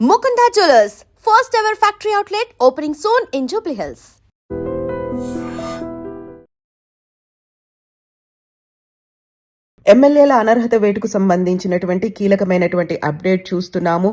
Mukunda Jewelers, first ever factory outlet opening soon in Jubilee Hills. ఎమ్మెల్యేల అనర్హత వేటుకు సంబంధించినటువంటి కీలకమైనటువంటి అప్డేట్ చూస్తున్నాము.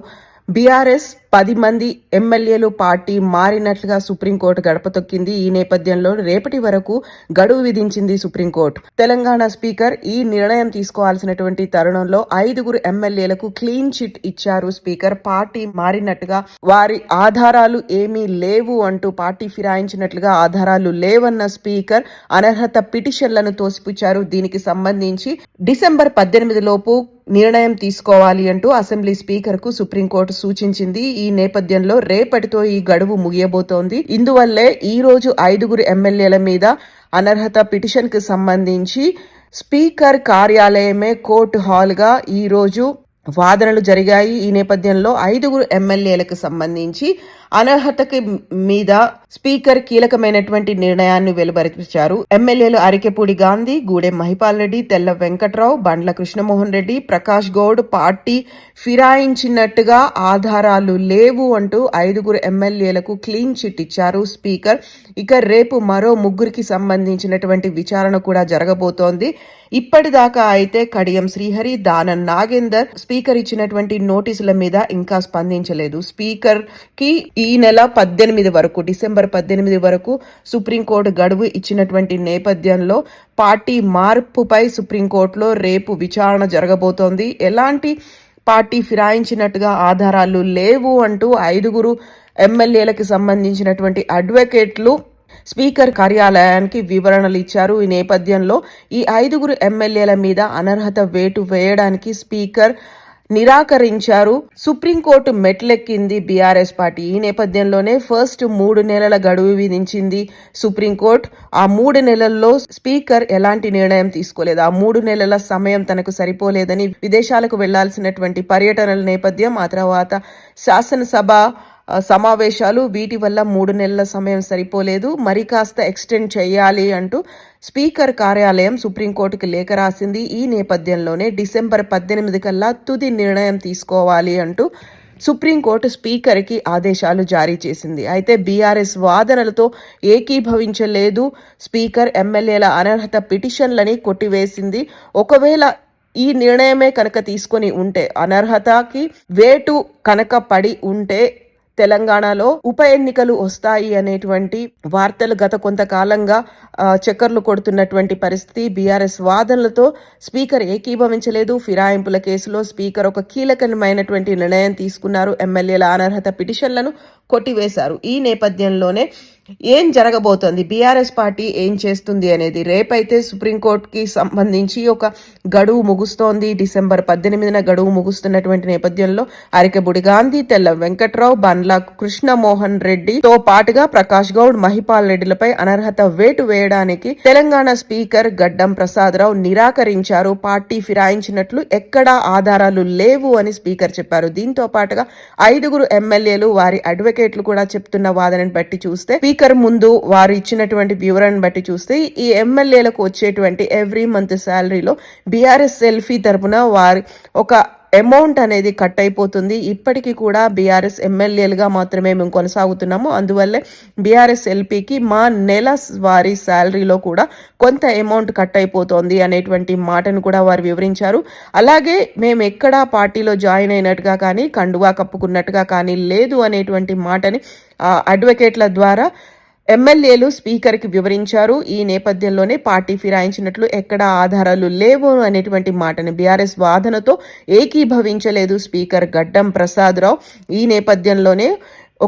బీఆర్ఎస్ 10 మంది ఎమ్మెల్యేలు పార్టీ మారినట్లుగా సుప్రీంకోర్టు గడప తొక్కింది. ఈ నేపథ్యంలో రేపటి వరకు గడువు విధించింది సుప్రీంకోర్టు. తెలంగాణ స్పీకర్ ఈ నిర్ణయం తీసుకోవాల్సినటువంటి తరుణంలో 5 ఎమ్మెల్యేలకు క్లీన్ చిట్ ఇచ్చారు స్పీకర్. పార్టీ మారినట్టుగా వారి ఆధారాలు ఏమీ లేవు అంటూ పార్టీ ఫిరాయించినట్లుగా ఆధారాలు లేవన్న స్పీకర్ అనర్హత పిటిషన్లను తోసిపుచ్చారు. దీనికి సంబంధించి డిసెంబర్ 18 లోపు నిర్ణయం తీసుకోవాలి అంటూ అసెంబ్లీ స్పీకర్ కు సుప్రీంకోర్టు సూచించింది. ఈ నేపథ్యంలో రేపటితో ఈ గడువు ముగియబోతోంది. ఇందువల్లే ఈ రోజు 5 ఎమ్మెల్యేల మీద అనర్హత పిటిషన్ కు సంబంధించి స్పీకర్ కార్యాలయమే కోర్టు హాల్ గా ఈ రోజు వాదనలు జరిగాయి. ఈ నేపథ్యంలో 5 ఎమ్మెల్యేలకు సంబంధించి అనర్హతకి మీద స్పీకర్ కీలకమైనటువంటి నిర్ణయాన్ని వెలువరించారు. ఎమ్మెల్యేలు అరికెపూడి గాంధీ, గూడెం మహిపాల్ రెడ్డి, తెల్ల వెంకట్రావు, బండ్ల కృష్ణమోహన్ రెడ్డి, ప్రకాష్ గౌడ్ పార్టీ ఫిరాయించినట్టుగా ఆధారాలు లేవు అంటూ 5 ఎమ్మెల్యేలకు క్లీన్ చిట్ ఇచ్చారు స్పీకర్. ఇక రేపు మరో 3 సంబంధించినటువంటి విచారణ కూడా జరగబోతోంది. ఇప్పటిదాకా అయితే కడియం శ్రీహరి, దానం నాగేందర్ స్పీకర్ ఇచ్చినటువంటి నోటీసుల మీద ఇంకా స్పందించలేదు. స్పీకర్ కి ఈ నెల 18 వరకు, డిసెంబర్ 18 వరకు సుప్రీంకోర్టు గడువు ఇచ్చినటువంటి నేపథ్యంలో పార్టీ మార్పుపై సుప్రీంకోర్టులో రేపు విచారణ జరగబోతోంది. ఎలాంటి పార్టీ ఫిరాయించినట్టుగా ఆధారాలు లేవు అంటూ 5 ఎమ్మెల్యేలకు సంబంధించినటువంటి అడ్వకేట్లు స్పీకర్ కార్యాలయానికి వివరణలు ఇచ్చారు. ఈ నేపథ్యంలో ఈ 5 ఎమ్మెల్యేల మీద అనర్హత వేటు వేయడానికి స్పీకర్ నిరాకరించారు. సుప్రీంకోర్టు మెట్లెక్కింది బీఆర్ఎస్ పార్టీ. ఈ నేపథ్యంలోనే ఫస్ట్ 3 నెలల గడువు విధించింది సుప్రీంకోర్టు. ఆ 3 నెలల్లో స్పీకర్ ఎలాంటి నిర్ణయం తీసుకోలేదు. ఆ 3 నెలల సమయం తనకు సరిపోలేదని, విదేశాలకు వెళ్లాల్సినటువంటి పర్యటనల నేపథ్యం, ఆ తర్వాత శాసనసభ సమావేశాలు, వీటి వల్ల 3 నెలల సమయం సరిపోలేదు, మరి కాస్త ఎక్స్టెండ్ చేయాలి అంటూ స్పీకర్ కార్యాలయం సుప్రీంకోర్టుకి లేఖ రాసింది. ఈ నేపథ్యంలోనే డిసెంబర్ 18 కల్లా తుది నిర్ణయం తీసుకోవాలి అంటూ సుప్రీంకోర్టు స్పీకర్ కి ఆదేశాలు జారీ చేసింది. అయితే బీఆర్ఎస్ వాదనలతో ఏకీభవించలేదు స్పీకర్. ఎమ్మెల్యేల అనర్హత పిటిషన్లని కొట్టివేసింది. ఒకవేళ ఈ నిర్ణయమే కనుక తీసుకొని ఉంటే, అనర్హతకి వేటు కనుక పడి ఉంటే తెలంగాణలో ఉప ఎన్నికలు వస్తాయి అనేటువంటి వార్తలు గత కొంతకాలంగా చక్కర్లు కొడుతున్నటువంటి పరిస్థితి. బీఆర్ఎస్ వాదనలతో స్పీకర్ ఏకీభవించలేదు. ఫిరాయింపుల కేసులో స్పీకర్ ఒక కీలకమైనటువంటి నిర్ణయం తీసుకున్నారు. ఎమ్మెల్యేల అనర్హత పిటిషన్లను కొట్టివేశారు. ఈ నేపథ్యంలోనే ఏం జరగబోతోంది, బీఆర్ఎస్ పార్టీ ఏం చేస్తుంది అనేది రేపైతే సుప్రీంకోర్టుకి సంబంధించి ఒక గడువు ముగుస్తోంది. డిసెంబర్ 18 గడువు ముగుస్తున్నటువంటి నేపథ్యంలో అరికెబుడి గాంధీ, తెల్ల వెంకట్రావు, బండ్ల కృష్ణమోహన్ రెడ్డితో పాటుగా ప్రకాష్ గౌడ్, మహిపాల్ రెడ్డిలపై అనర్హత వేటు వేయడానికి తెలంగాణ స్పీకర్ గడ్డం ప్రసాదరావు నిరాకరించారు. పార్టీ ఫిరాయించినట్లు ఎక్కడా ఆధారాలు లేవు అని స్పీకర్ చెప్పారు. దీంతో పాటుగా 5 ఎమ్మెల్యేలు వారి అడ్వకేట్లు కూడా చెప్తున్న వాదనను బట్టి చూస్తే, స్పీకర్ ముందు వారు ఇచ్చినటువంటి వివరణను బట్టి చూస్తే, ఈ ఎమ్మెల్యేలకు వచ్చేటువంటి ఎవ్రీ మంత్ శాలరీలో బీఆర్ఎస్ సెల్ఫీ తరపున వారి ఒక అమౌంట్ అనేది కట్ అయిపోతుంది. ఇప్పటికీ కూడా బీఆర్ఎస్ ఎమ్మెల్యేలుగా మాత్రమే మేము కొనసాగుతున్నాము. అందువల్లే బీఆర్ఎస్ ఎల్పీకి మా నెల వారి శాలరీలో కూడా కొంత అమౌంట్ కట్ అయిపోతుంది అనేటువంటి మాటను కూడా వారు వివరించారు. అలాగే మేము ఎక్కడా పార్టీలో జాయిన్ అయినట్టుగా కానీ, కండువా కప్పుకున్నట్టుగా కానీ లేదు అనేటువంటి మాటని అడ్వకేట్ల ద్వారా ఎమ్మెల్యేలు స్పీకర్ కి వివరించారు. ఈ నేపథ్యంలోనే పార్టీ ఫిరాయించినట్లు ఎక్కడా ఆధారాలు లేవు అనేటువంటి మాటని బీఆర్ఎస్ వాదనతో ఏకీభవించలేదు స్పీకర్ గడ్డం ప్రసాదరావు. ఈ నేపథ్యంలోనే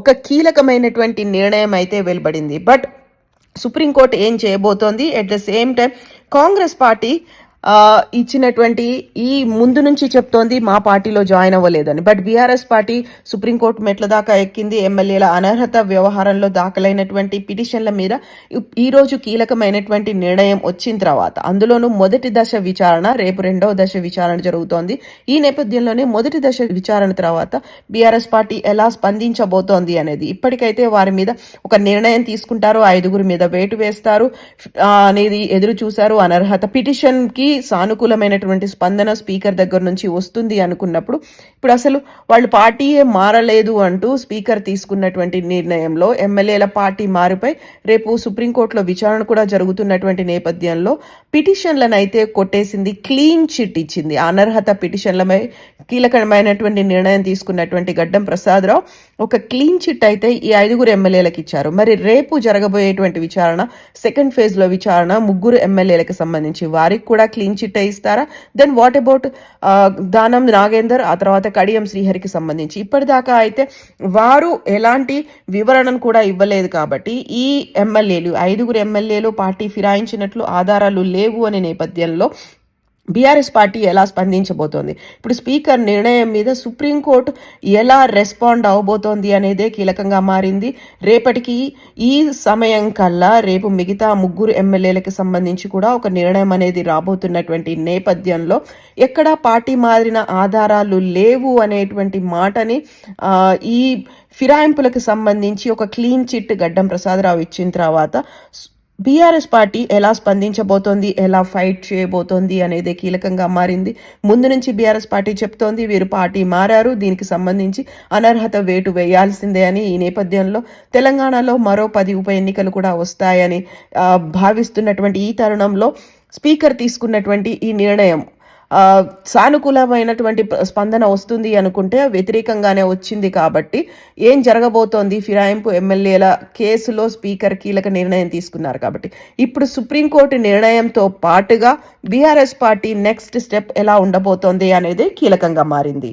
ఒక కీలకమైనటువంటి నిర్ణయం అయితే వెలువడింది. బట్ సుప్రీంకోర్టు ఏం చేయబోతోంది, at the same time Congress party ఇచ్చినటువంటి ఈ ముందు నుంచి చెప్తోంది మా పార్టీలో జాయిన్ అవ్వలేదని. బట్ బీఆర్ఎస్ పార్టీ సుప్రీంకోర్టు మెట్ల దాకా ఎక్కింది. ఎమ్మెల్యేల అనర్హత వ్యవహారంలో దాఖలైనటువంటి పిటిషన్ల మీద ఈ రోజు కీలకమైనటువంటి నిర్ణయం వచ్చిన తర్వాత, అందులోనూ మొదటి దశ విచారణ, రేపు 2వ దశ విచారణ జరుగుతోంది. ఈ నేపథ్యంలోనే మొదటి దశ విచారణ తర్వాత బీఆర్ఎస్ పార్టీ ఎలా స్పందించబోతోంది అనేది, ఇప్పటికైతే వారి మీద ఒక నిర్ణయం తీసుకుంటారు, 5 మీద వేటు వేస్తారు అనేది ఎదురు చూశారు. అనర్హత పిటిషన్ కి సానుకూలమైనటువంటి స్పందన స్పీకర్ దగ్గర నుంచి వస్తుంది అనుకున్నప్పుడు ఇప్పుడు అసలు వాళ్ళు పార్టీయే మారలేదు అంటూ స్పీకర్ తీసుకున్నటువంటి నిర్ణయంలో ఎమ్మెల్యేల పార్టీ మారిపై రేపు సుప్రీంకోర్టులో విచారణ కూడా జరుగుతున్నటువంటి నేపథ్యంలో పిటిషన్లను అయితే కొట్టేసింది, క్లీన్ చిట్ ఇచ్చింది. అనర్హత పిటిషన్లపై కీలకమైనటువంటి నిర్ణయం తీసుకున్నటువంటి గడ్డం ప్రసాదరావు ఒక క్లీన్ చిట్ అయితే ఈ 5 ఎమ్మెల్యేలకు ఇచ్చారు. మరి రేపు జరగబోయేటువంటి విచారణ, సెకండ్ ఫేజ్ లో విచారణ 3 ఎమ్మెల్యేలకు సంబంధించి వారికి కూడా క్లీన్ చిట్ ఇస్తారా? Then what about Danam Nagender, ఆ తర్వాత కడియం శ్రీహరికి సంబంధించి ఇప్పటిదాకా అయితే వారు ఎలాంటి వివరణను కూడా ఇవ్వలేదు కాబట్టి ఈ ఎమ్మెల్యేలు 5 ఎమ్మెల్యేలు పార్టీ ఫిరాయించినట్లు ఆధారాలు లేవు అనే నేపథ్యంలో బీఆర్ఎస్ పార్టీ ఎలా స్పందించబోతోంది, ఇప్పుడు స్పీకర్ నిర్ణయం మీద సుప్రీంకోర్టు ఎలా రెస్పాండ్ అవబోతోంది అనేదే కీలకంగా మారింది. రేపటికి ఈ సమయం కల్లా రేపు మిగతా 3 ఎమ్మెల్యేలకు సంబంధించి కూడా ఒక నిర్ణయం అనేది రాబోతున్నటువంటి నేపథ్యంలో ఎక్కడా పార్టీ మారిన ఆధారాలు లేవు అనేటువంటి మాటని ఈ ఫిరాయింపులకు సంబంధించి ఒక క్లీన్ చిట్ గడ్డం ప్రసాదరావు ఇచ్చిన తర్వాత బీఆర్ఎస్ పార్టీ ఎలా స్పందించబోతోంది, ఎలా ఫైట్ చేయబోతోంది అనేది కీలకంగా మారింది. ముందు నుంచి బీఆర్ఎస్ పార్టీ చెప్తోంది వీరు పార్టీ మారారు, దీనికి సంబంధించి అనర్హత వేటు వేయాల్సిందే అని. ఈ నేపథ్యంలో తెలంగాణలో మరో 10 ఉప ఎన్నికలు కూడా వస్తాయని భావిస్తున్నటువంటి ఈ తరుణంలో స్పీకర్ తీసుకున్నటువంటి ఈ నిర్ణయం సానుకూలమైనటువంటి స్పందన వస్తుంది అనుకుంటే వ్యతిరేకంగానే వచ్చింది. కాబట్టి ఏం జరగబోతోంది, ఫిరాయింపు ఎమ్మెల్యేల కేసులో స్పీకర్ కీలక నిర్ణయం తీసుకున్నారు కాబట్టి ఇప్పుడు సుప్రీంకోర్టు నిర్ణయంతో పాటుగా బీఆర్ఎస్ పార్టీ నెక్స్ట్ స్టెప్ ఎలా ఉండబోతోంది అనేది కీలకంగా మారింది.